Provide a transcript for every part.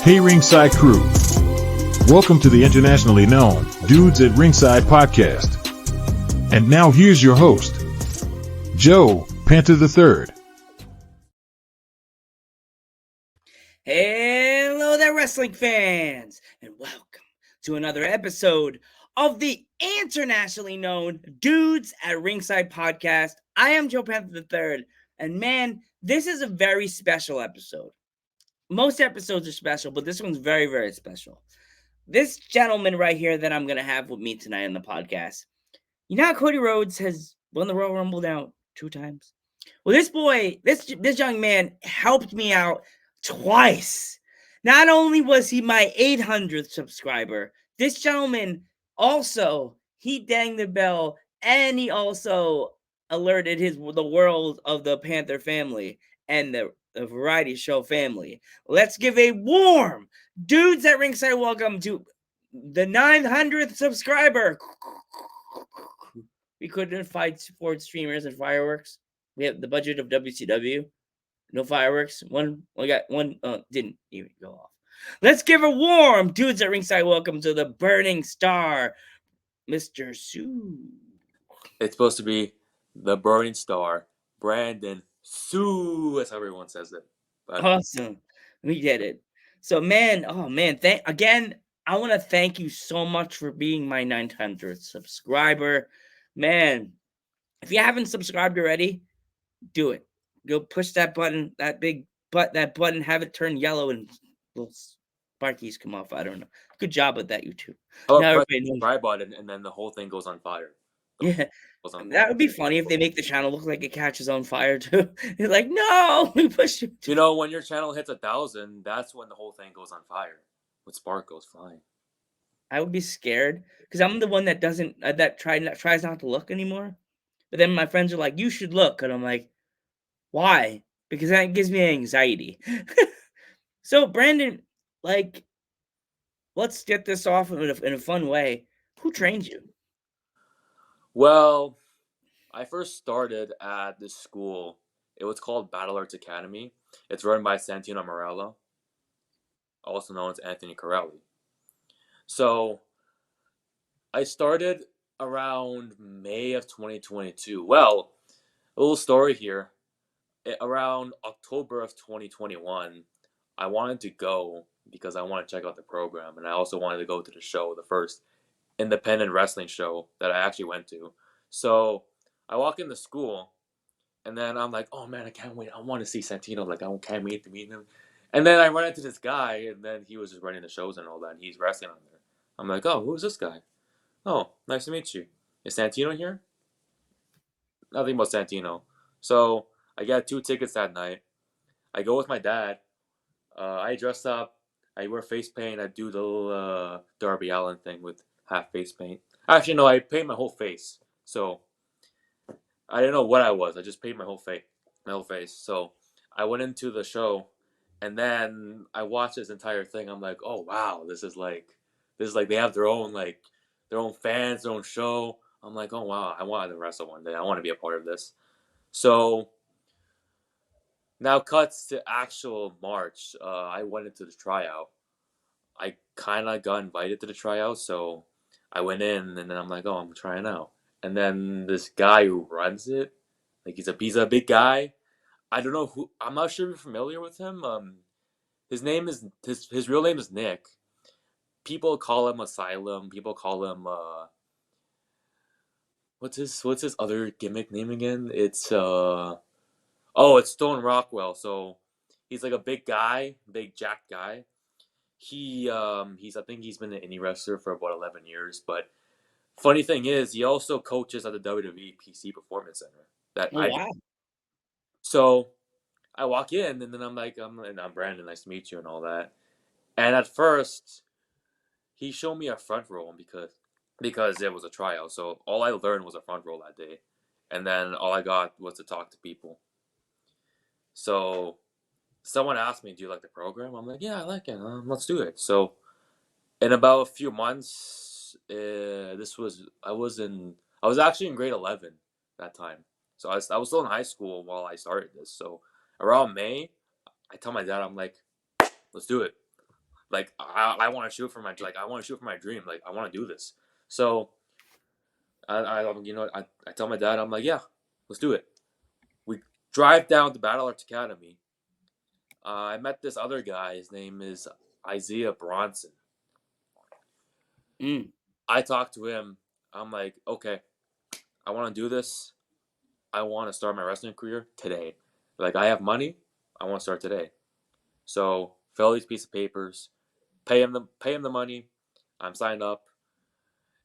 Hey Ringside crew, welcome to the internationally known Dudes at Ringside podcast. And now here's your host, Joe, Panther the Third. Hello there, wrestling fans, and welcome to another episode of the internationally known Dudes at Ringside podcast. I am Joe Panther the Third, and man, this is a very special episode. Most episodes are special, but this one's very, very special. This gentleman right here that I'm going to have with me tonight on the podcast, you know how Cody Rhodes has won the Royal Rumble now 2 times? Well, this young man helped me out twice. Not only was he my 800th subscriber, this gentleman also, he dang the bell, and he also alerted the world of the Panther family and the variety show family. Let's give a warm Dudes at Ringside welcome to the 900th subscriber. We couldn't fight support streamers and fireworks. We have the budget of WCW. No fireworks. One didn't even go off. Let's give a warm Dudes at Ringside welcome to the burning star, Mr. Sue. It's supposed to be the burning star, Brandon Sue. That's how everyone says it. But awesome. We did it. So, man, I want to thank you so much for being my 900th subscriber. Man, if you haven't subscribed already, do it. Go push that button, that button, have it turn yellow and little sparkies come off. I don't know. Good job with that, YouTube. Oh, press the subscribe button and then the whole thing goes on fire. That would be funny if they make the channel look like it catches on fire too. It's like, no, we pushed it. You know, when your channel hits 1,000, that's when the whole thing goes on fire. With spark goes flying. I would be scared because I'm the one that tries not to look anymore. But then my friends are like, you should look, and I'm like, why? Because that gives me anxiety. So, Brandon, let's get this off in a fun way. Who trained you? Well, I first started at this school. It was called Battle Arts Academy. It's run by Santino Marella, also known as Anthony Corelli. So, I started around May of 2022. Well, a little story here. Around October of 2021, I wanted to go because I wanted to check out the program, and I also wanted to go to the show, the first independent wrestling show that I actually went to. So I walk into school, and then I'm like, oh man, I can't wait. I want to see Santino. Like, I can't wait to meet him. And then I run into this guy, and then he was just running the shows and all that, and he's wrestling on there. I'm like, oh, who's this guy? Oh, nice to meet you. Is Santino here? Nothing but Santino. So I got 2 tickets that night. I go with my dad. I dress up. I wear face paint. I do the little Darby Allin thing with half face paint. Actually, no, I paint my whole face. So I didn't know what I was. I just painted my whole face. So I went into the show, and then I watched this entire thing. I'm like, oh wow, this is like they have their own fans, their own show. I'm like, oh wow, I wanted to wrestle one day. I want to be a part of this. So now cuts to actual March. I went into the tryout. I kind of got invited to the tryout, so I went in, and then I'm like, oh, I'm trying out. And then this guy who runs it, like he's a big guy. I don't know who. I'm not sure if you're familiar with him. His real name is Nick. People call him Asylum. People call him what's his other gimmick name again? It's it's Stone Rockwell. So he's like a big guy, big jack guy. I think he's been an indie wrestler for about 11 years. But funny thing is, he also coaches at the WWE PC Performance Center. Wow. So I walk in, and then I'm like, I'm Brandon. Nice to meet you, and all that. And at first, he showed me a front roll because it was a tryout. So all I learned was a front roll that day, and then all I got was to talk to people. So someone asked me, do you like the program? I'm like, yeah, I like it. Let's do it. So in about a few months, I was actually in grade 11 that time. So I was still in high school while I started this. So around May, I tell my dad, I'm like, let's do it. like I want to shoot for my I want to shoot for my dream. Like I want to do this. So I tell my dad, I'm like, yeah, let's do it. We drive down to Battle Arts Academy. I met this other guy. His name is Isaiah Bronson. Mm. I talked to him. I'm like, okay, I want to do this. I want to start my wrestling career today. Like I have money. I want to start today. So fill these piece of papers, pay him the money. I'm signed up.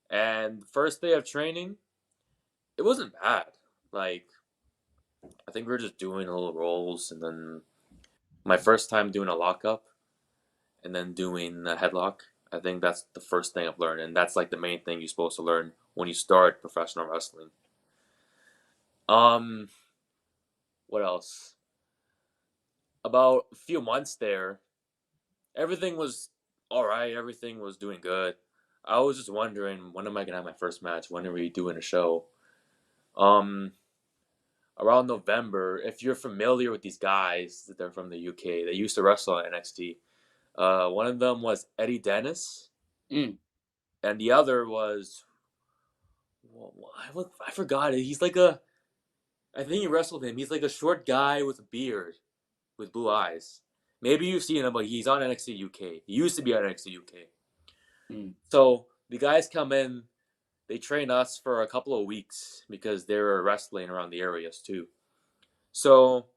And the first day of training, it wasn't bad. Like I think we were just doing little rolls, and then my first time doing a lockup, and then doing a headlock. I think that's the first thing I've learned, and that's like the main thing you're supposed to learn when you start professional wrestling. Um, what else? About a few months there, everything was all right. Everything was doing good. I was just wondering, when am I gonna have my first match? When are we doing a show? Um, Around November. If you're familiar with these guys, they're from the UK. They used to wrestle at NXT. One of them was Eddie Dennis, Mm. and the other was I forgot it. He's like a I think you wrestled him. He's like a short guy with a beard, with blue eyes. Maybe you've seen him, but he's on NXT UK. He used to be on NXT UK. Mm. So the guys come in, they train us for a couple of weeks because they were wrestling around the areas too. So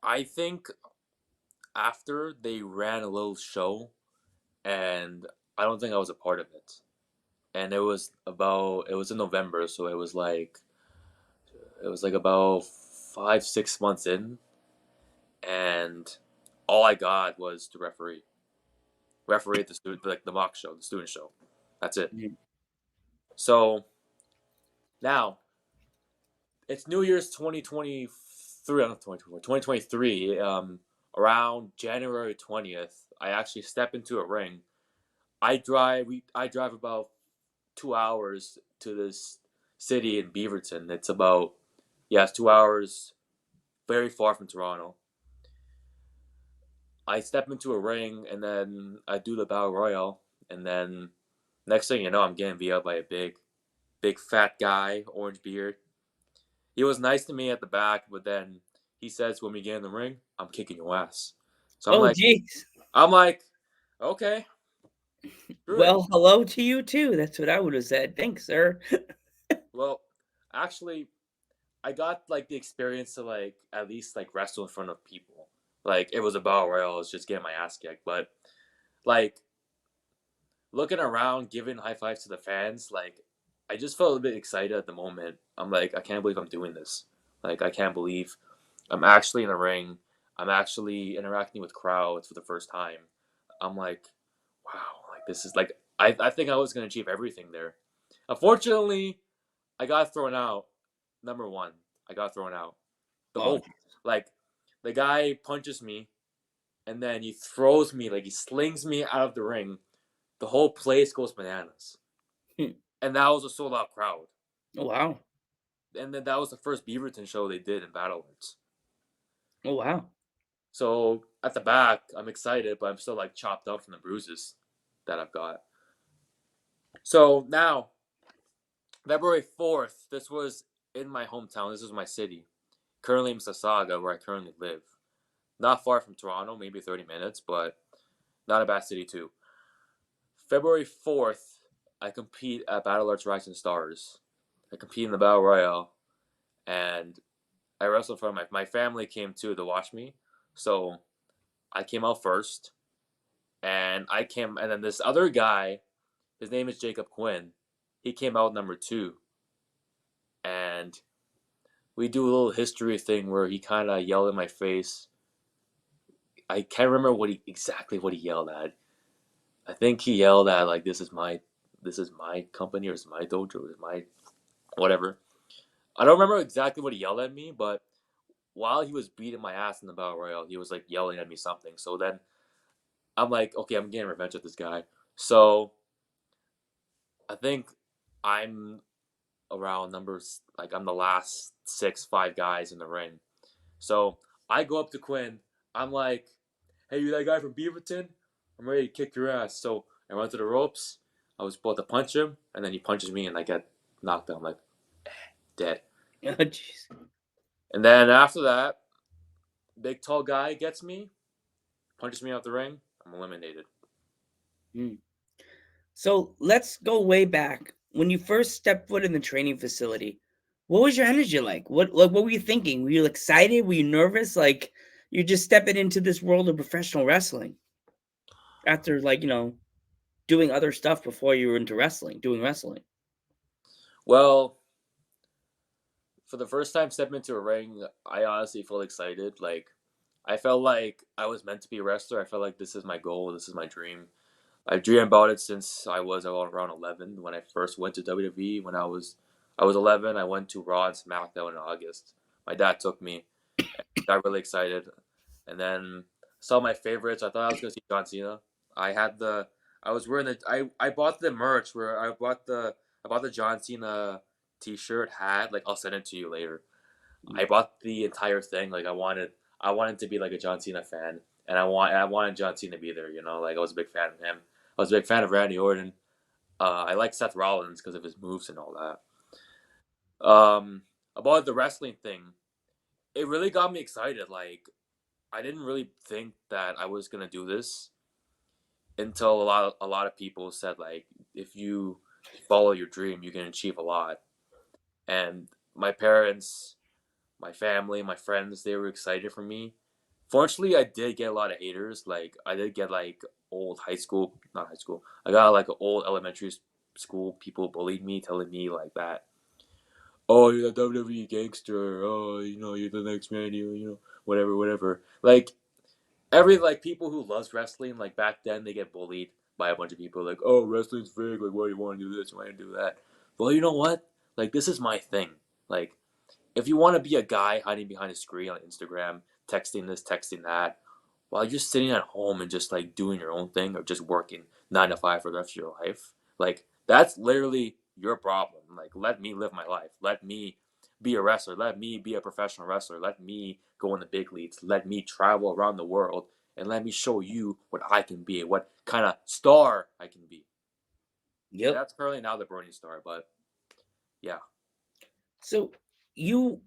I think after they ran a little show, and I don't think I was a part of it. And it was in November, so it was like about 5 6 months in, and all I got was to referee at the student like the mock show, the student show. That's it. Mm. So now it's New Year's 2023, not 2024, 2023. Around January 20th, I actually step into a ring. I drive about 2 hours to this city in Beaverton. It's about, yeah, it's 2 hours, very far from Toronto. I step into a ring, and then I do the battle royal, and then next thing you know, I'm getting beat up by a big fat guy, orange beard. He was nice to me at the back, but then he says when we get in the ring, I'm kicking your ass. So Oh, jeez. I'm like, okay, screw it. Well, hello to you too. That's what I would have said. Thanks, sir. Well, actually, I got like the experience to like at least like wrestle in front of people. Like it was a battle royal, I was just getting my ass kicked, but like looking around, giving high fives to the fans, like I just felt a bit excited at the moment. I'm like, I can't believe I'm doing this. Like I can't believe I'm actually in a ring. I'm actually interacting with crowds for the first time. I'm like, wow, like this is like I think I was gonna achieve everything there. Unfortunately, I got thrown out. Number one, I got thrown out. The Oh, whole like the guy punches me, and then he throws me, like he slings me out of the ring. The whole place goes bananas. Hmm. And that was a sold out crowd. oh wow. And then that was the first Beaverton show they did in Battle Arts. Oh wow. So at the back, I'm excited, but I'm still like chopped up from the bruises that I've got. So now, February 4th, this was in my hometown. This was my city. Currently in Mississauga, where I currently live. Not far from Toronto, maybe 30 minutes, but not a bad city too. February 4th, I compete at Battle Arts Rising Stars. I compete in the Battle Royale, and I wrestled for my family came too to watch me. So I came out first, and then this other guy, his name is Jacob Quinn. He came out number two, and we do a little history thing where he kind of yelled in my face. I can't remember exactly what he yelled at. I think he yelled at like this is my company, or it's my dojo, or it's my whatever. I don't remember exactly what he yelled at me, but while he was beating my ass in the battle royal, he was like yelling at me something. So then I'm like, okay, I'm getting revenge of this guy. So I think I'm around numbers, like I'm the last 5 guys in the ring. So I go up to Quinn. I'm like, "Hey, you that guy from Beaverton? I'm ready to kick your ass." So I run to the ropes. I was about to punch him, and then he punches me, and I get knocked out. I'm like, dead. Oh, jeez. And then after that, big tall guy gets me, punches me out the ring. I'm eliminated. Mm. So let's go way back. When you first stepped foot in the training facility, what was your energy like? What were you thinking? Were you excited? Were you nervous? Like you're just stepping into this world of professional wrestling after doing other stuff before you were into wrestling, doing wrestling. Well, for the first time stepping into a ring, I honestly felt excited. Like, I felt like I was meant to be a wrestler. I felt like this is my goal. This is my dream. I've dreamed about it since I was around 11 when I first went to WWE. When I was 11, I went to Raw and SmackDown in August. My dad took me. Got really excited, and then saw my favorites. I thought I was gonna see John Cena. I had the I was wearing the I bought the merch where I bought the John Cena T-shirt hat. Like I'll send it to you later. I bought the entire thing. Like I wanted to be like a John Cena fan, and I wanted John Cena to be there. You know, like I was a big fan of him. I was a big fan of Randy Orton. I like Seth Rollins because of his moves and all that. About the wrestling thing, it really got me excited. Like I didn't really think that I was gonna do this until a lot of people said like if you follow your dream, you can achieve a lot. And my parents, my family, my friends, they were excited for me. Fortunately, I did get a lot of haters. Like I did get like old high school, not high school. I got like old elementary school people bullied me, telling me like that. Oh, you're the WWE gangster. Oh, you're the next man. Whatever, whatever. Like like people who loves wrestling, like back then they get bullied by a bunch of people like, oh, wrestling's fake, like why do you want to do this, why do you do that? Well, you know what, like this is my thing. Like if you want to be a guy hiding behind a screen on Instagram, texting this, texting that, while you're sitting at home and just like doing your own thing or just working 9 to 5 for the rest of your life, like that's literally your problem. Like let me live my life, let me be a wrestler, let me be a professional wrestler, let me go in the big leagues, let me travel around the world, and let me show you what I can be, what kind of star I can be. Yep. That's currently now the Brony star, but yeah. So you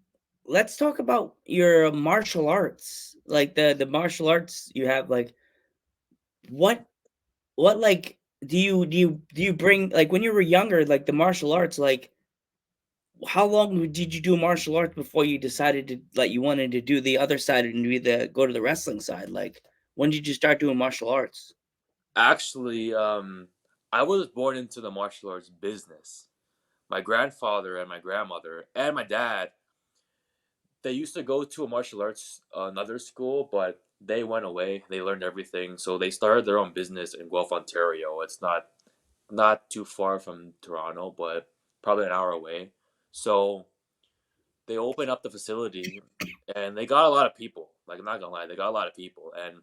let's talk about your martial arts. Like the martial arts you have like what what like do you bring like when you were younger like the martial arts like how long did you do martial arts before you decided to like you wanted to do the other side and be the go to the wrestling side? Like when did you start doing martial arts? Actually, I was born into the martial arts business. My grandfather and my grandmother and my dad, they used to go to a martial arts another school, but they went away. They learned everything, so they started their own business in Guelph, Ontario. It's not too far from Toronto, but probably an hour away. So they opened up the facility, and they got a lot of people. Like I'm not gonna lie, they got a lot of people, and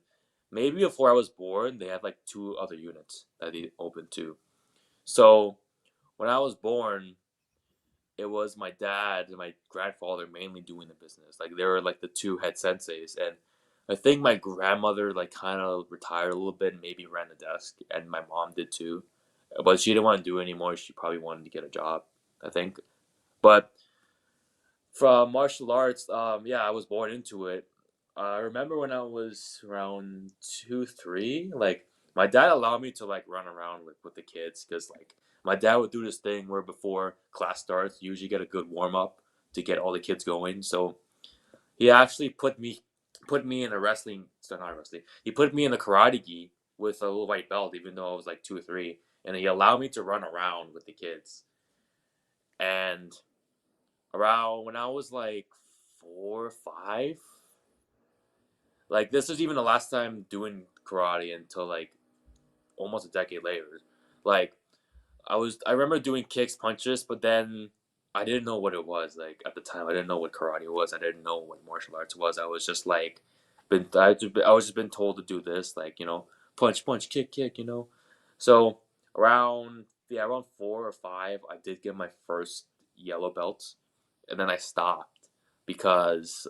maybe before I was born, they had like 2 other units that they opened too. So when I was born, it was my dad and my grandfather mainly doing the business. Like they were like the two head senseis, and I think my grandmother like kind of retired a little bit and maybe ran the desk, and my mom did too, but she didn't want to do it anymore. She probably wanted to get a job, I think. But from martial arts, yeah, I was born into it. I remember when I was around 2, 3, like my dad allowed me to like run around with the kids because like my dad would do this thing where before class starts, you usually get a good warm up to get all the kids going. So he actually put me in a wrestling, so not wrestling. He put me in a karate gi with a little white belt, even though I was like 2 or 3, and he allowed me to run around with the kids. And around when I was like 4 or 5. Like this was even the last time doing karate until like almost a decade later. Like I remember doing kicks, punches, but then I didn't know what it was. Like at the time, I didn't know what karate was. I didn't know what martial arts was. I was just like, I was just been told to do this, like punch, punch, kick, kick. So around 4 or 5, I did get my first yellow belt, and then I stopped because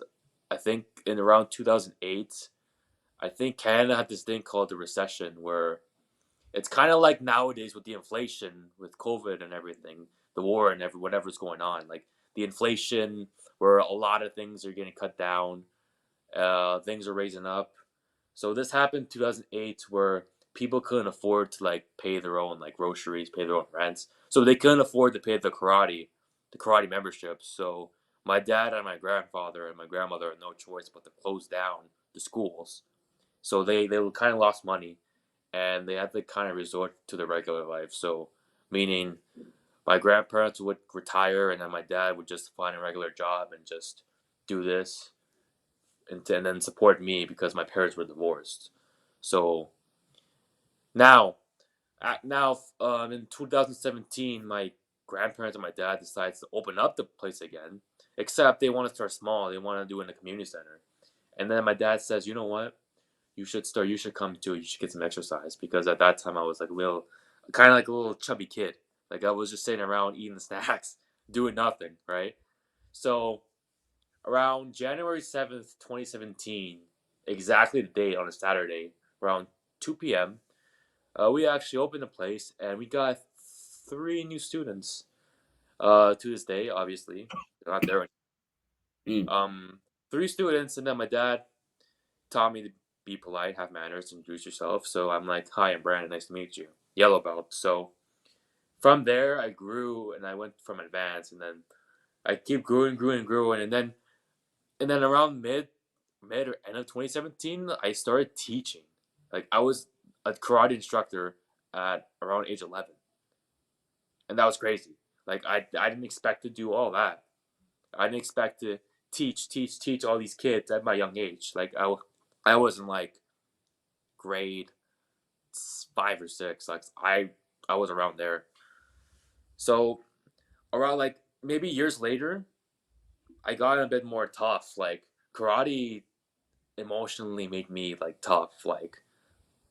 I think in around 2008, I think Canada had this thing called the recession where it's kind of like nowadays with the inflation, with COVID and everything, the war and whatever's going on. Like the inflation, where a lot of things are getting cut down, things are raising up. So this happened in 2008, where people couldn't afford to like pay their own like groceries, pay their own rents. So they couldn't afford to pay the karate membership. So my dad and my grandfather and my grandmother had no choice but to close down the schools. So they kind of lost money, and they had to kind of resort to the regular life. So meaning my grandparents would retire, and then my dad would just find a regular job and just do this, and then support me because my parents were divorced. So now, in 2017, my grandparents and my dad decides to open up the place again. Except they want to start small. They want to do it in a community center. And then my dad says, "You know what? You should start. You should come too. You should get some exercise." Because at that time I was like kind of like a little chubby kid. Like I was just sitting around eating the snacks, doing nothing, right? So around January 7th, 2017, exactly the date on a Saturday, around 2 p.m., we actually opened the place and we got three new students. To this day, obviously, they're not there. Mm. Three students, and then my dad taught me to be polite, have manners, introduce yourself. So I'm like, "Hi, I'm Brandon. Nice to meet you." Yellow belt. So from there, I grew and I went from advanced, and then I keep growing, and then around mid or end of 2017, I started teaching. Like I was a karate instructor at around age 11, and that was crazy. Like I didn't expect to do all that. I didn't expect to teach all these kids at my young age. Like I wasn't like grade 5 or 6. Like I was around there. So around like maybe years later, I got a bit more tough. Like karate emotionally made me like tough. Like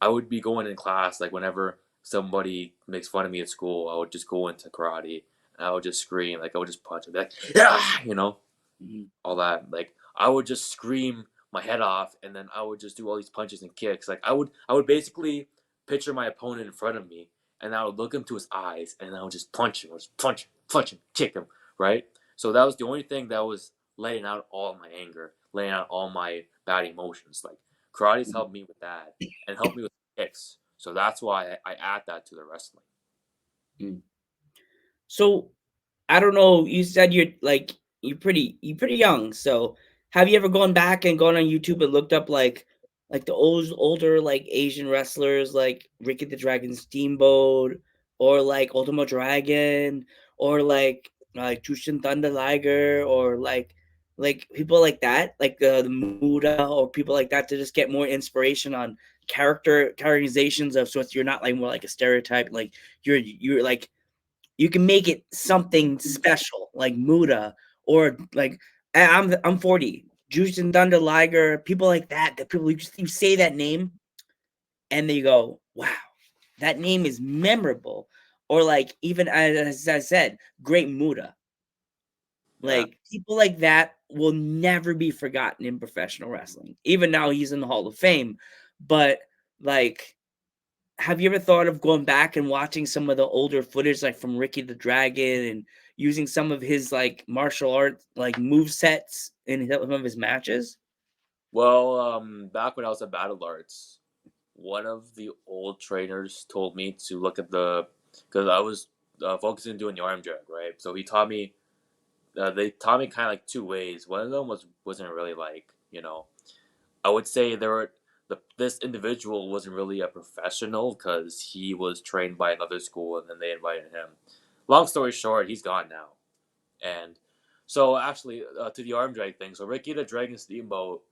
I would be going in class like whenever somebody makes fun of me at school, I would just go into karate and I would just scream. Like I would just punch and be like, yeah, Mhm. all that. Like I would just scream my head off, and then I would just do all these punches and kicks. Like I would basically picture my opponent in front of me, and I would look into his eyes, and I would just punch him, or just punch him, kick him, right? So that was the only thing that was letting out all my anger, letting out all my bad emotions. Like karate's helped me with that, and helped me with kicks. So that's why I add that to the wrestling. Mm. So I don't know. You said you're pretty young. So have you ever gone back and gone on YouTube and looked up like the older like Asian wrestlers like Ricky the Dragon Steamboat or like Ultimo Dragon or like Jushin Thunder Liger or like people like that, like the Muda or people like that to just get more inspiration on characterizations of, so it's, you're not like more like a stereotype, like you're like you can make it something special, like Muda or like I'm 40. Juice and Thunder Liger, people like that. That people you say that name and they go, "Wow, that name is memorable." Or like even as I said, Great Muda. Yeah. Like people like that will never be forgotten in professional wrestling. Even now he's in the Hall of Fame, but like have you ever thought of going back and watching some of the older footage, like from Ricky the Dragon, and using some of his like martial arts, like move sets in some of his matches? Well, back when I was at Battle Arts, one of the old trainers told me to look at because I was focusing on doing the arm drag, right? So they taught me kind of like two ways. One of them wasn't really like, I would say this individual wasn't really a professional because he was trained by another school and then they invited him. Long story short, he's gone now. And so actually, to the arm drag thing, so Ricky the Dragon Steamboat,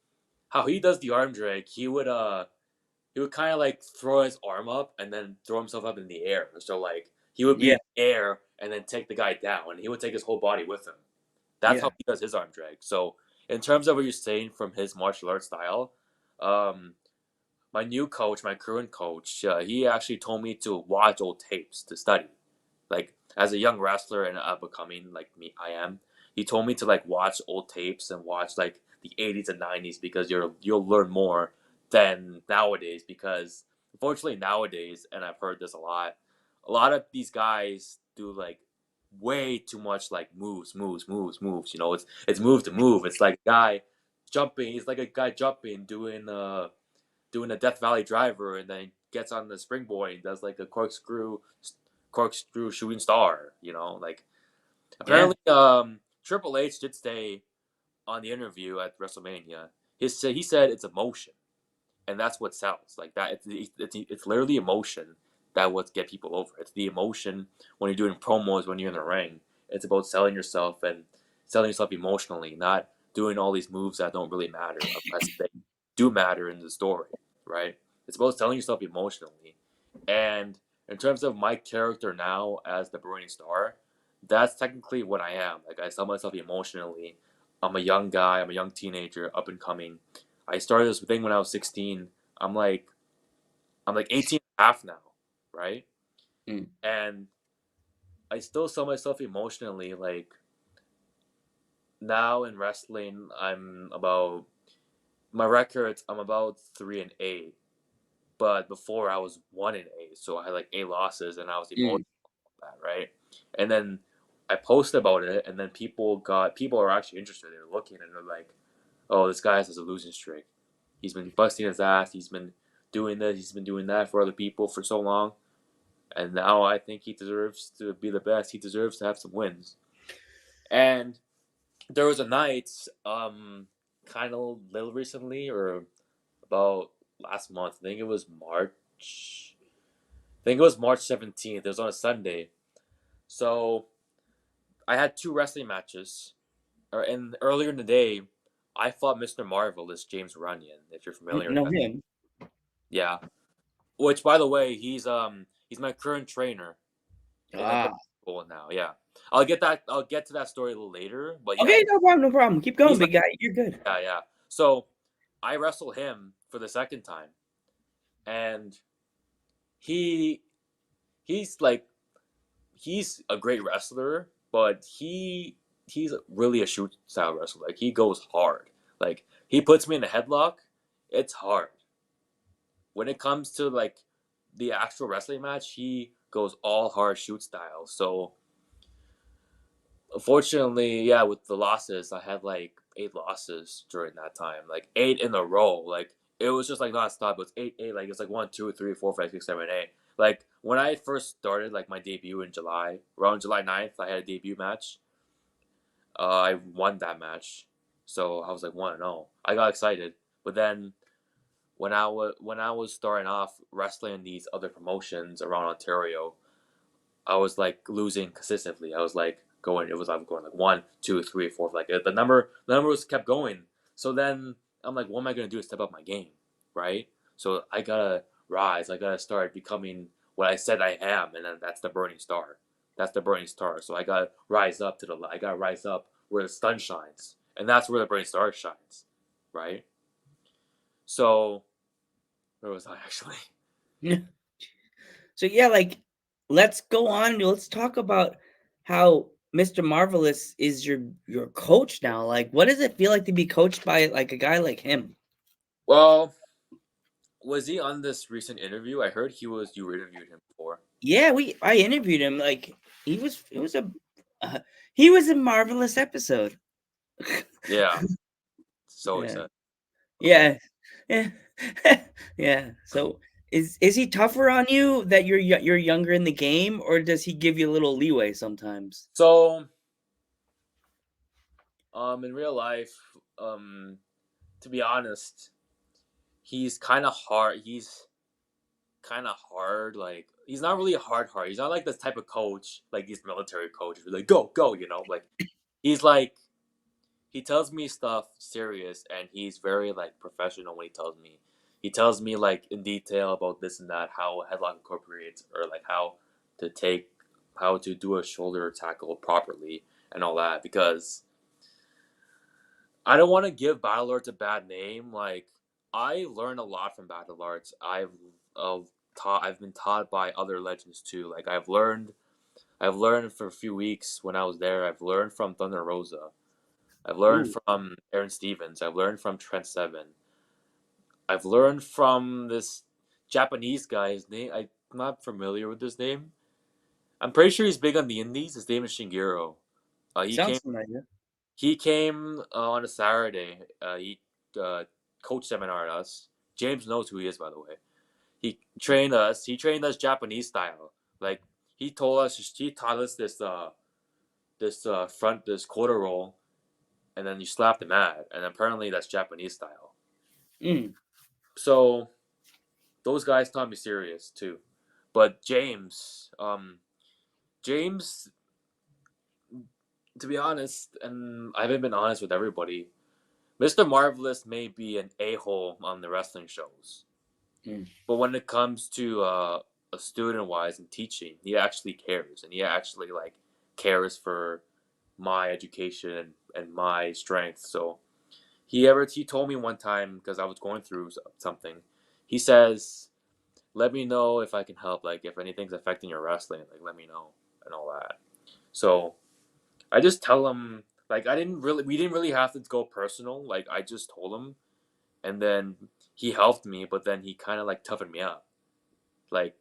how he does the arm drag, he would kind of like throw his arm up and then throw himself up in the air. So like he would be Yeah, in the air and then take the guy down, and he would take his whole body with him. That's yeah. how he does his arm drag. So in terms of what you're saying from his martial arts style, um, my new coach, my current coach, he actually told me to watch old tapes to study. Like as a young wrestler and becoming like me, I am. He told me to like watch old tapes and watch like the 80s and 90s because you'll learn more than nowadays, because unfortunately nowadays, and I've heard this a lot of these guys do like way too much like moves. You know, it's move to move. It's like guy jumping. He's like a guy jumping, doing a Death Valley driver, and then gets on the springboard and does like a corkscrew shooting star. You know, like Yeah. apparently Triple H did say on the interview at WrestleMania, he said it's emotion, and that's what sells. Like that, it's literally emotion that what get people over. It's the emotion when you're doing promos, when you're in the ring. It's about selling yourself and selling yourself emotionally, not doing all these moves that don't really matter unless they do matter in the story, right? It's about selling yourself emotionally. And in terms of my character now as the Burning Star, that's technically what I am. Like I sell myself emotionally. I'm a young guy. I'm a young teenager, up and coming. I started this thing when I was 16. I'm like I'm like 18 and a half now, right? Mm. And I still sell myself emotionally. Like now in wrestling, my records. I'm about 3-8, but before I was 1-8, so I had like 8 losses, and I was emotional Mm. about that, right? And then I posted about it, and then people are actually interested. They're looking and they're like, "Oh, this guy has a losing streak. He's been busting his ass. He's been doing this. He's been doing that for other people for so long, and now I think he deserves to be the best. He deserves to have some wins." And there was a night, kind of little recently, or about last month. I think it was March. I think it was March 17th. It was on a Sunday. So I had two wrestling matches. And earlier in the day, I fought Mr. Marvelous, James Runyon, if you're familiar with No that. him. Yeah. Which, by the way, he's my current trainer in the Ah. school now. Yeah. I'll get to that story a little later. But yeah, Okay, no problem, no problem. Keep going, he's my big guy. You're good. yeah. So I wrestle him for the second time, and he he's like he's a great wrestler, but he's really a shoot style wrestler. Like he goes hard. Like he puts me in a headlock, it's hard. When it comes to like the actual wrestling match, he goes all hard shoot style. So unfortunately, yeah, with the losses, I had like 8 losses during that time, like 8 in a row. Like it was just like nonstop. It was eight. Like it's like 1, 2, 3, 4, 5, 6, 7, 8. Like when I first started, like my debut in July, around July 9th, I had a debut match. I won that match, so I was like 1-0. I got excited, but then when I was starting off wrestling these other promotions around Ontario, I was like losing consistently. I was like going like 1, 2, 3, 4. Like the numbers kept going. So then I'm like, what am I gonna do to step up my game, right? So I gotta rise. I gotta start becoming what I said I am, and then that's the Burning Star. That's the Burning Star. So I gotta rise up to the. I gotta rise up where the sun shines, and that's where the Burning Star shines, right? So where was I actually? So yeah, like let's go on. Let's talk about how Mr. Marvelous is your coach now. Like, what does it feel like to be coached by like a guy like him? Well, was he on this recent interview? I heard you interviewed him before. Yeah, I interviewed him. Like it was a uh, he was a marvelous episode. Yeah. So he Yeah, said. Okay. yeah, yeah, yeah. So is he tougher on you that you're younger in the game, or does he give you a little leeway sometimes? So, in real life, to be honest, he's kind of hard. He's kind of hard. Like he's not really hard. He's not like this type of coach, like these military coaches. Like go, go. You know, like he's like he tells me stuff serious, and he's very like professional when he tells me. He tells me like in detail about this and that, how a headlock incorporates, or like to take, how to do a shoulder tackle properly, and all that. Because I don't want to give Battle Arts a bad name. Like I learn a lot from Battle Arts. Uh, I've been taught by other legends too. Like I've learned for a few weeks when I was there. I've learned from Thunder Rosa. I've learned Ooh, from Aaron Stevens. I've learned from Trent Seven. I've learned from this Japanese guy. His name, I'm not familiar with his name. I'm pretty sure he's big on the indies. His name is Shigeru. He came. Sounds familiar. He came on a Saturday. He coach seminar at us. James knows who he is, by the way. He trained us. He trained us Japanese style. Like he told us, he taught us this quarter roll, and then you slap the mat, and apparently that's Japanese style. Mm. So those guys taught me serious too. But James, to be honest, and I haven't been honest with everybody, Mr. Marvelous may be an a-hole on the wrestling shows. Mm. But when it comes to a student wise and teaching, he actually cares, and he actually like cares for my education and my strength. So he told me one time, because I was going through something. He says, "Let me know if I can help. Like if anything's affecting your wrestling, like let me know and all that." So I just tell him, like we didn't really have to go personal. Like I just told him, and then he helped me, but then he kind of like toughened me up. Like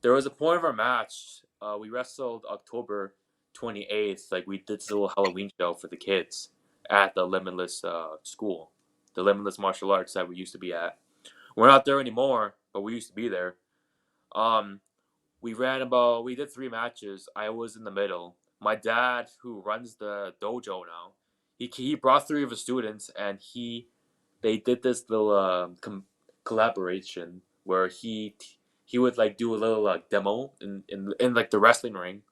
there was a point of our match. We wrestled October 28th. Like we did this little Halloween show for the kids at the Limitless school, the Limitless martial arts that we used to be at. We're not there anymore, but we used to be there. Um, we did 3 matches. I was in the middle. My dad, who runs the dojo now, he brought 3 of his students, and they did this little collaboration where he would like do a little demo in like the wrestling ring,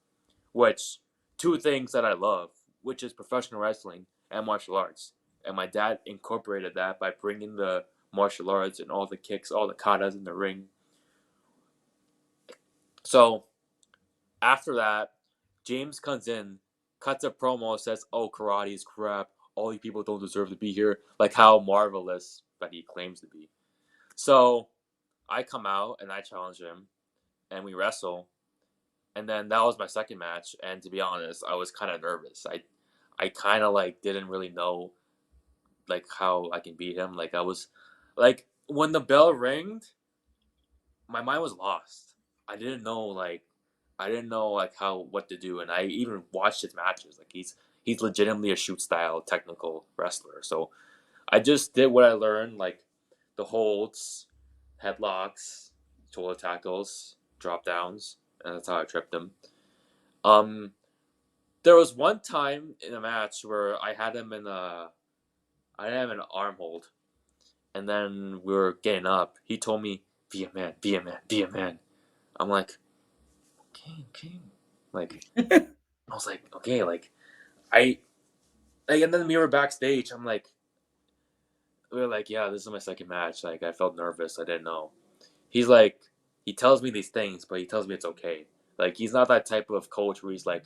which 2 things that I love, which is professional wrestling and martial arts. And my dad incorporated that by bringing the martial arts and all the kicks, all the katas in the ring. So after that, James comes in, cuts a promo, says, "Oh, karate is crap. All you people don't deserve to be here." Like how marvelous that he claims to be. So I come out and I challenge him, and we wrestle. And then that was my second match. And to be honest, I was kind of nervous. I kind of like didn't really know like how I can beat him. Like I was, like when the bell rang, my mind was lost. I didn't know like how what to do, and I even watched his matches. Like he's legitimately a shoot style technical wrestler. So I just did what I learned, like the holds, headlocks, shoulder tackles, drop downs, and that's how I tripped him. Um, there was one time in a match where I had him in an arm hold, and then we were getting up. He told me, "Be a man, be a man, be a man." I'm like, okay, okay. Like I was like, okay, like I like, and then we were backstage. We were like, yeah, this is my second match. Like I felt nervous. I didn't know. He's like, he tells me these things, but he tells me it's okay. Like he's not that type of coach where he's like,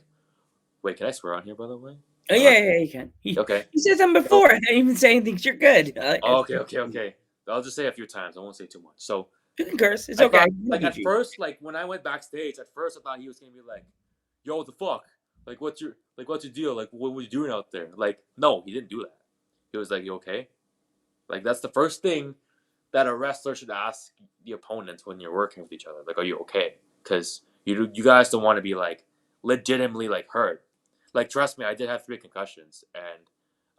wait, can I swear on here, by the way? Oh yeah, you can. Okay. He said something So, before. I didn't even say anything. You're good. okay. I'll just say a few times. I won't say too much. So You can curse. It's I okay. thought, like at first, like when I went backstage, at first I thought he was gonna be like, "Yo, what the fuck? Like, what's your deal? Like, what were you doing out there?" Like, no, he didn't do that. He was like, "You okay?" Like, that's the first thing that a wrestler should ask the opponents when you're working with each other. Like, are you okay? Because you guys don't want to be like legitimately like hurt. Like, trust me, I did have 3 concussions, and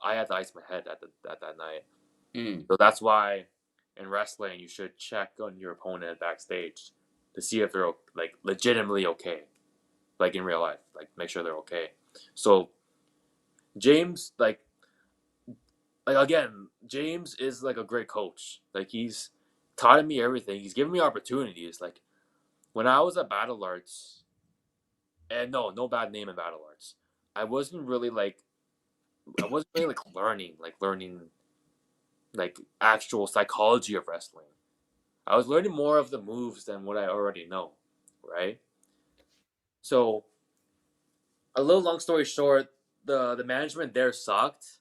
I had to ice my head at that night. Mm. So that's why in wrestling you should check on your opponent backstage to see if they're like legitimately okay, like in real life, like make sure they're okay. So James, like again, James is like a great coach. Like he's taught me everything. He's given me opportunities. Like when I was at Battle Arts, and no bad name in Battle Arts. I wasn't really like learning like actual psychology of wrestling. I was learning more of the moves than what I already know, right? So, a little long story short, the management there sucked.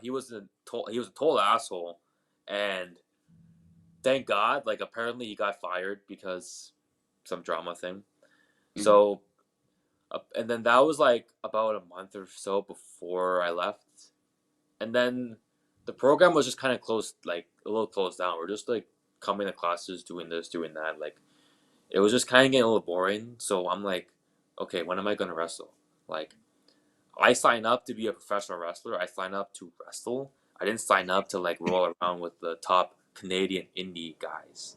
He was a total asshole, and thank God, like apparently he got fired because some drama thing. So, and then that was like about a month or so before I left, and then the program was just kind of closed, like a little closed down. We're just like coming to classes, doing this, doing that. Like it was just kind of getting a little boring. So I'm like, okay, when am I gonna wrestle? Like I signed up to be a professional wrestler. I signed up to wrestle. I didn't sign up to like roll around with the top Canadian indie guys.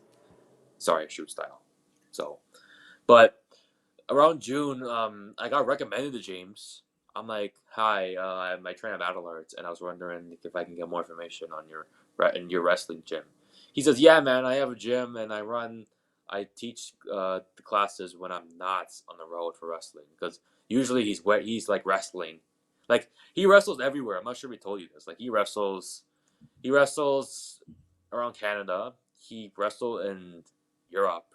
Sorry, shoot style. So, but around June, I got recommended to James. I'm like, hi, I'm my trainer at Battle Arts, and I was wondering if I can get more information on your wrestling gym. He says, yeah, man, I have a gym and I teach the classes when I'm not on the road for wrestling because usually he's like wrestling, like he wrestles everywhere. I'm not sure if he told you this. Like he wrestles around Canada. He wrestled in Europe.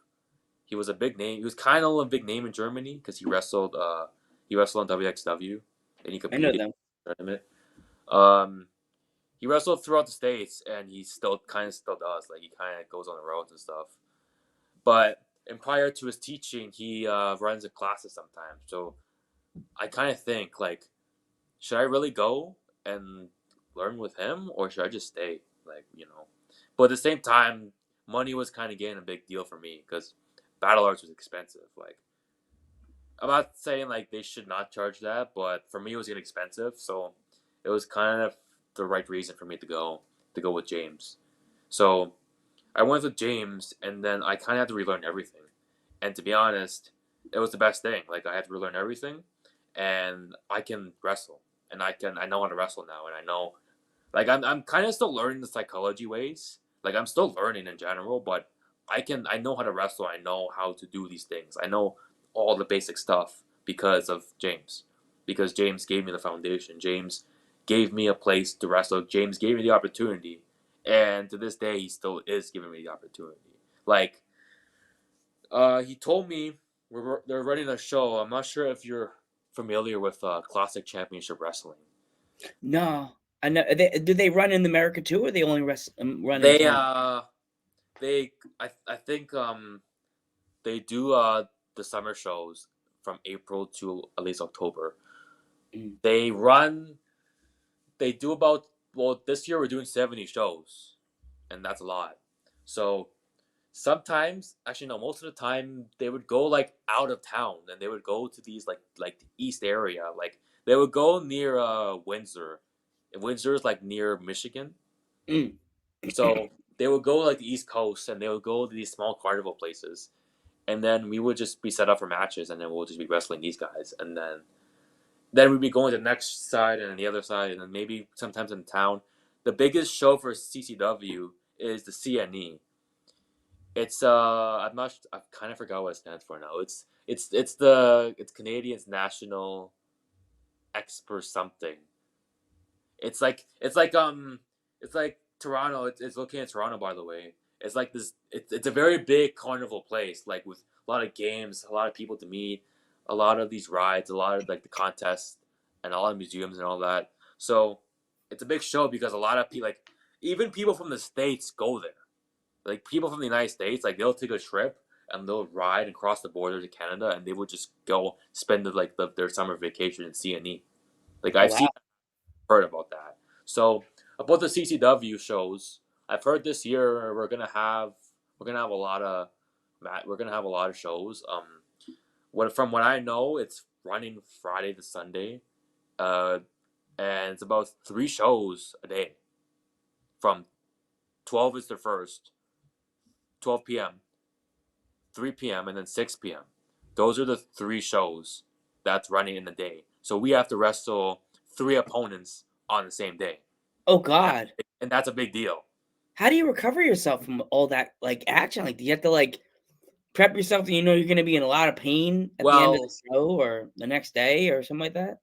He was a big name. He was kind of a big name in Germany because he wrestled on WXW and he I know competed them. in the tournament. Um, he wrestled throughout the states and he still does. Like he kind of goes on the roads and stuff. But and prior to his teaching, he runs a classes sometimes. So I kind of think like, should I really go and learn with him or should I just stay? Like but at the same time, money was kind of getting a big deal for me because Battle Arts was expensive. Like I'm not saying like they should not charge that, but for me it was getting expensive, so it was kind of the right reason for me to go with James. So I went with James, and then I kind of had to relearn everything. And to be honest, it was the best thing. Like I had to relearn everything, and I can wrestle, and I know how to wrestle now, and I know like I'm kind of still learning the psychology ways. Like I'm still learning in general, but I know how to wrestle. I know how to do these things. I know all the basic stuff because of James. Because James gave me the foundation. James gave me a place to wrestle. James gave me the opportunity. And to this day he still is giving me the opportunity. Like he told me they're running a show. I'm not sure if you're familiar with Classic Championship Wrestling. No, I know. Do they run in America too, or they only run in They Canada? they I think they do the summer shows from April to at least October. Mm. They do about well this year we're doing 70 shows and that's a lot. So sometimes actually no most of the time they would go like out of town and they would go to these like the east area. Like they would go near Windsor. And Windsor is like near Michigan. Mm. So they would go like the East Coast and they would go to these small carnival places. And then we would just be set up for matches and then we'll just be wrestling these guys. And then we'd be going to the next side and then the other side and then maybe sometimes in town. The biggest show for CCW is the CNE. It's I kind of forgot what it stands for now. It's Canadians National Expert something. It's like Toronto. It's located in Toronto, by the way. It's like this. It's a very big carnival place, like with a lot of games, a lot of people to meet, a lot of these rides, a lot of like the contests, and a lot of museums and all that. So it's a big show because a lot of people, like even people from the states, go there. Like people from the United States, like they'll take a trip and they'll ride and cross the border to Canada, and they would just go spend their summer vacation in CNE. Like Oh I've seen wow! heard about that. So about the CCW shows, I've heard this year we're gonna have a lot of we're gonna have a lot of shows. From what I know, it's running Friday to Sunday, uh, and it's about 3 shows a day. From 12 is the first, 12 p.m., 3 p.m., and then 6 p.m. Those are the 3 shows that's running in the day. So we have to wrestle 3 opponents on the same day. Oh And God! that's a big deal. How do you recover yourself from all that like action? Like, do you have to like prep yourself and you know you're gonna be in a lot of pain at the end of the Well, show or the next day or something like that?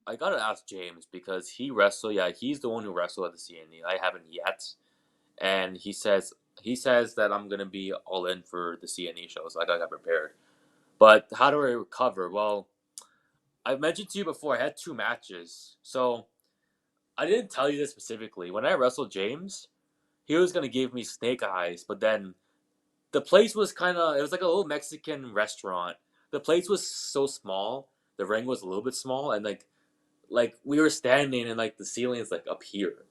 I gotta ask James because he wrestled. Yeah, he's the one who wrestled at the CNE. I haven't yet, and he says that I'm gonna be all in for the CNE show, so I gotta get prepared. But how do I recover? Well, I mentioned to you before I had 2 matches, so I didn't tell you this specifically. When I wrestled James, he was gonna give me snake eyes, but then the place was it was like a little Mexican restaurant. The place was so small. The ring was a little bit small, and like we were standing and like the ceiling is like up here.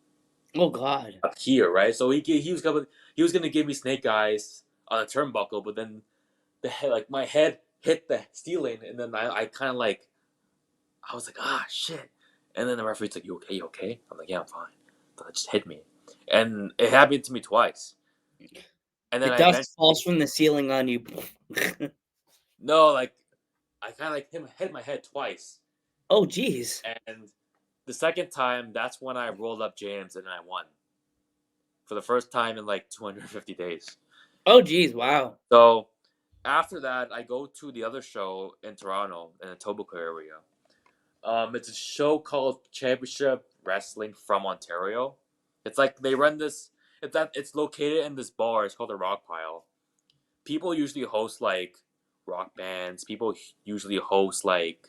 Oh God. up here, right? So he was gonna give me snake eyes on a turnbuckle, but then the head, like my head hit the ceiling, and then I kind of like I was like, ah, shit. And then the referee's like, you okay? You okay? I'm like, yeah, I'm fine. But it just hit me. And it happened to me twice. And The then I dust eventually, falls from the ceiling on you. no, like, I kind of like hit my head twice. Oh jeez. And the second time, that's when I rolled up James and I won. For the first time in like 250 days. Oh jeez. Wow. So after that, I go to the other show in Toronto, in the Etobicoke area. It's a show called Championship Wrestling from Ontario. It's like they run this. It's located in this bar. It's called the Rock Pile. People usually host like rock bands. People usually host like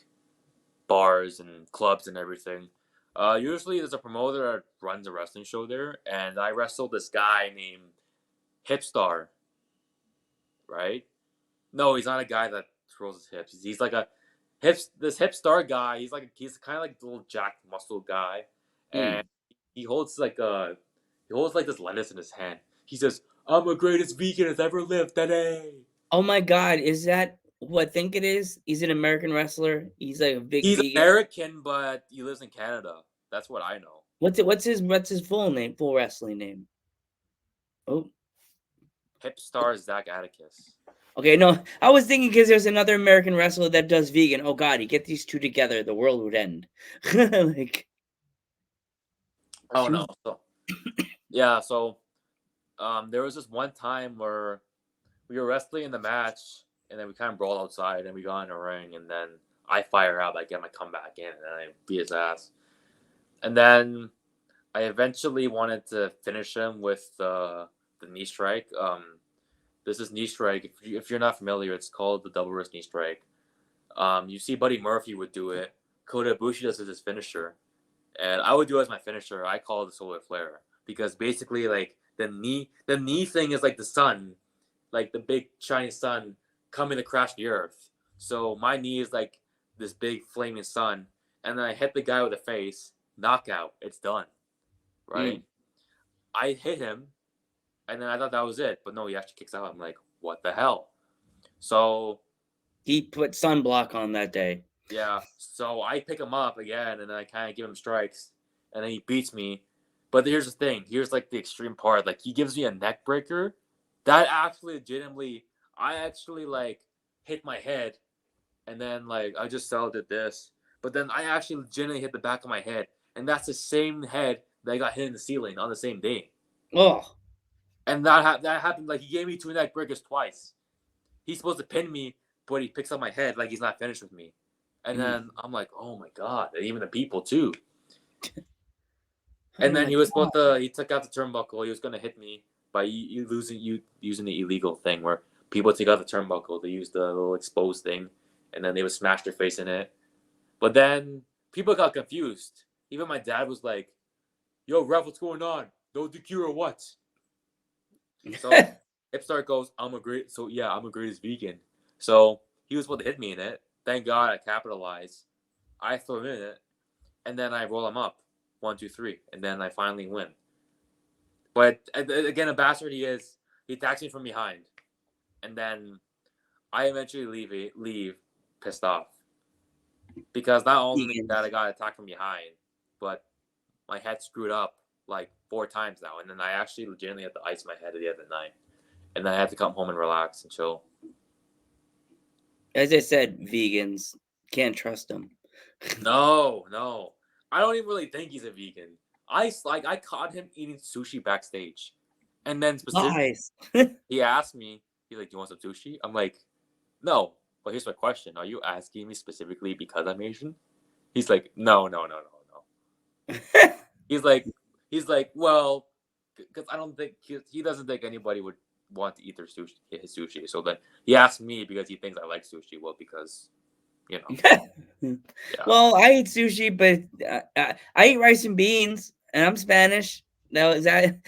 bars and clubs and everything. Usually there's a promoter that runs a wrestling show there, and I wrestled this guy named Hipstar. Right? No, he's not a guy that twirls his hips. He's like a this hip star guy. He's kind of like a little jacked muscle guy, and Mm. he holds like this lettuce in his hand. He says, "I'm the greatest vegan that's ever lived today." Oh my God. Is that who I think it is? He's an American wrestler. He's like a big He's vegan. American, but he lives in Canada. That's what I know. What's his full name? Full wrestling name? Oh. Hip star Zach Atticus. Okay, no, I was thinking because there's another American wrestler that does vegan. Oh God, you get these two together, the world would end. Like, Oh two. no. So yeah. So there was this one time where we were wrestling in the match, and then we kind of brawled outside, and we got in a ring, and then I fire out, I get my comeback in, and then I beat his ass. And then I eventually wanted to finish him with the knee strike. This is knee strike. If you're not familiar, it's called the double wrist knee strike. You see Buddy Murphy would do it. Kota Ibushi does it as his finisher. And I would do it as my finisher. I call it the solar flare. Because basically like the knee thing is like the sun, like the big shiny sun coming to crash the earth. So my knee is like this big flaming sun, and then I hit the guy with the face, knockout. It's done, right? Mm. I hit him, and then I thought that was it, but no, he actually kicks out. I'm like, what the hell? So He put sunblock on that day. yeah, so I pick him up again, and then I kind of give him strikes, and then he beats me. But here's the thing. Here's like the extreme part. Like he gives me a neck breaker. That actually legitimately, I actually like hit my head, and then like I just did this. But then I actually legitimately hit the back of my head, and that's the same head that I got hit in the ceiling on the same day. Oh, And that happened. Like he gave me two neck breakers twice. He's supposed to pin me, but he picks up my head like he's not finished with me. And mm. then I'm like, oh my god, and even the people too. Oh And then my he was God. supposed to. He took out the turnbuckle. He was gonna hit me by using the illegal thing where people take out the turnbuckle. They use the little exposed thing, and then they would smash their face in it. But then people got confused. Even my dad was like, "Yo, ref, what's going on? No DQ or what?" So Hipstar goes, "I'm a great." So yeah, I'm a greatest vegan. So he was supposed to hit me in it. Thank God I capitalized. I throw him in it, and then I roll him up, 1, 2, 3, and then I finally win. But again, a bastard he is. He attacks me from behind, and then I eventually leave pissed off because not only that Vegans. I got attacked from behind, but my head screwed up like 4 times now, and then I actually legitimately had to ice my head at the end of the night, and then I had to come home and relax and chill. As I said, vegans can't trust them. No, I don't even really think he's a vegan. I caught him eating sushi backstage, and then specifically Lies. he asked me, he's like, "Do you want some sushi?" I'm like, "No." But here's my question: are you asking me specifically because I'm Asian? He's like, no. He's like, well, because I don't think he doesn't think anybody would want to eat his sushi. So then he asked me because he thinks I like sushi. Well, because yeah. Well, I eat sushi, but I eat rice and beans, and I'm Spanish. Now, is that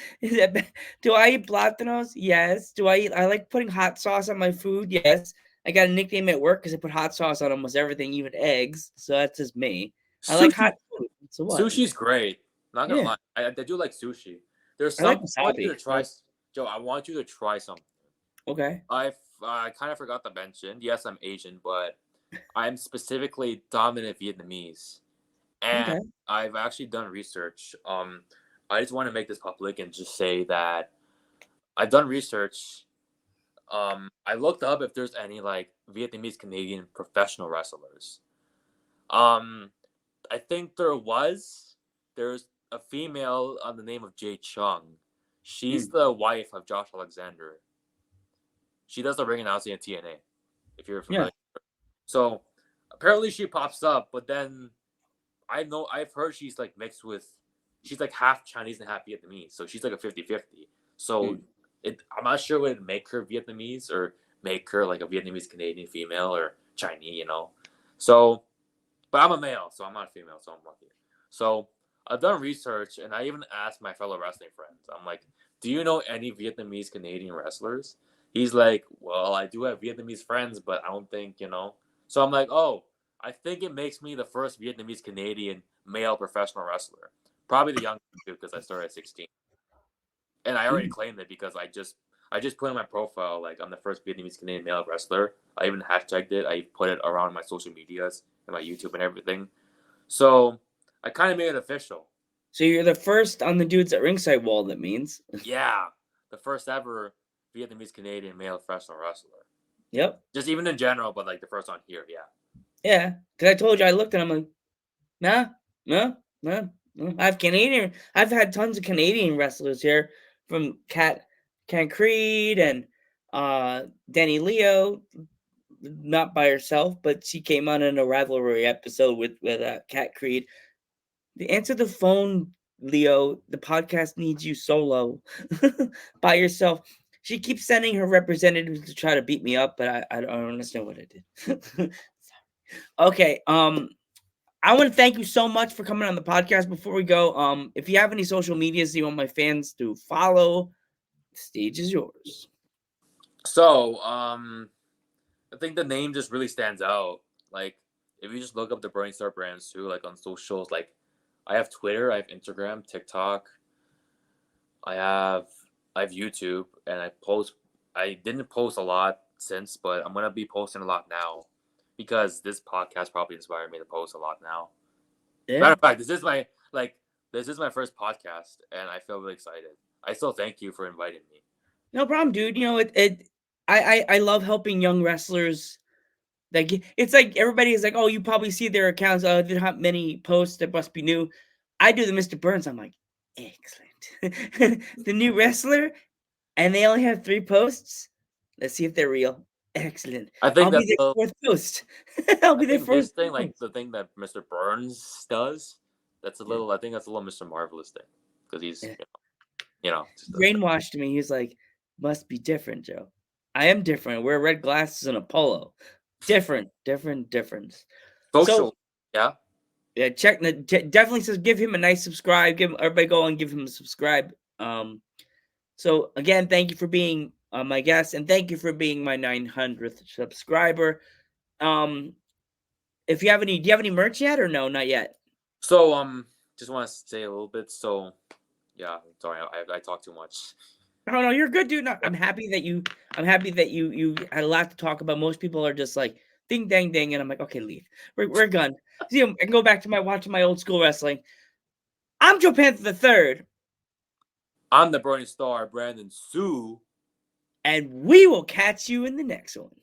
do I eat plátanos? Yes. Do I eat? I like putting hot sauce on my food. Yes. I got a nickname at work because I put hot sauce on almost everything, even eggs. So that's just me. I like Sushi, hot food. So what? sushi's great. Not gonna Yeah, lie, I do like sushi. There's I like some I want you wasabi. to try, Joe. I want you to try something. Okay. I kind of forgot to mention. Yes, I'm Asian, but I'm specifically dominant Vietnamese, and Okay. I've actually done research. I just want to make this public and just say that I've done research. I looked up if there's any like Vietnamese Canadian professional wrestlers. Um, I think there was. There's a female on the name of Jay Chung. She's Hmm. the wife of Josh Alexander. She does the ring announcing at TNA, if you're Yeah. familiar. So apparently she pops up, but then I've heard she's like mixed with, she's like half Chinese and half Vietnamese. So she's like a 50-50. So Hmm. I'm not sure what would make her Vietnamese or make her like a Vietnamese Canadian female or Chinese, you know. So, but I'm a male, so I'm not a female, so I'm lucky. So I've done research and I even asked my fellow wrestling friends. I'm like, do you know any Vietnamese Canadian wrestlers? He's like, well, I do have Vietnamese friends, but I don't think, you know. So I'm like, oh, I think it makes me the first Vietnamese Canadian male professional wrestler. Probably the youngest too, because I started at 16. And I already Hmm. claimed it because I just put in my profile like I'm the first Vietnamese Canadian male wrestler. I even hashtagged it. I put it around my social medias and my YouTube and everything. So I kind of made it official. So you're the first on the dudes at ringside wall. That means. Yeah, the first ever Vietnamese Canadian male professional wrestler. Yep. Just even in general, but like the first on here. Yeah. Yeah. Because I told you I looked and I'm like, nah, no, no, no. I have Canadian. I've had tons of Canadian wrestlers here from Cat Creed and Danny Leo. Not by herself, but she came on in a rivalry episode with Cat Creed. Answer the phone, Leo. The podcast needs you solo by yourself. She keeps sending her representatives to try to beat me up, but I don't understand what I did. Okay. I want to thank you so much for coming on the podcast. Before we go, if you have any social medias you want my fans to follow, the stage is yours. So I think the name just really stands out. Like if you just look up the Burning Star brands too, like on socials, like I have Twitter, I have Instagram, TikTok, I have I have YouTube, and I post. I didn't post a lot since, but I'm gonna be posting a lot now because this podcast probably inspired me to post a lot now. Matter Yeah. of fact, this is my first podcast, and I feel really excited. I still thank you for inviting me. No problem, dude. You know, I love helping young wrestlers. Like it's like everybody is like, oh, you probably see their accounts. Oh, there aren't many posts. That must be new. I do the Mr. Burns. I'm like, excellent. The new wrestler, and they only have 3 posts. Let's see if they're real. Excellent. I I'll think be that's their the fourth post. I'll I be their think this fourth thing, like post. the thing that Mr. Burns does, that's a Yeah, little. I think that's a little Mr. Marvelous thing because he's yeah. just does that. Brainwashed me. He's like, must be different, Joe. I am different. I wear red glasses and a polo. Difference. So Social, yeah. yeah, definitely says give him a nice subscribe. Give him, everybody go and give him a subscribe. So again, thank you for being my guest, and thank you for being my 900th subscriber. Um, if you have any, do you have any merch yet or no? Not yet. So just want to say a little bit. So yeah, sorry, I talk too much. No, you're good, dude. No, Yeah. I'm happy that you had a lot to talk about. Most people are just like ding, dang, ding, and I'm like, okay, leave. We're done. See, I can go back to watching my old school wrestling. I'm Joe Panther the Third, I'm the Burning Star, Brandon Sue. and we will catch you in the next one.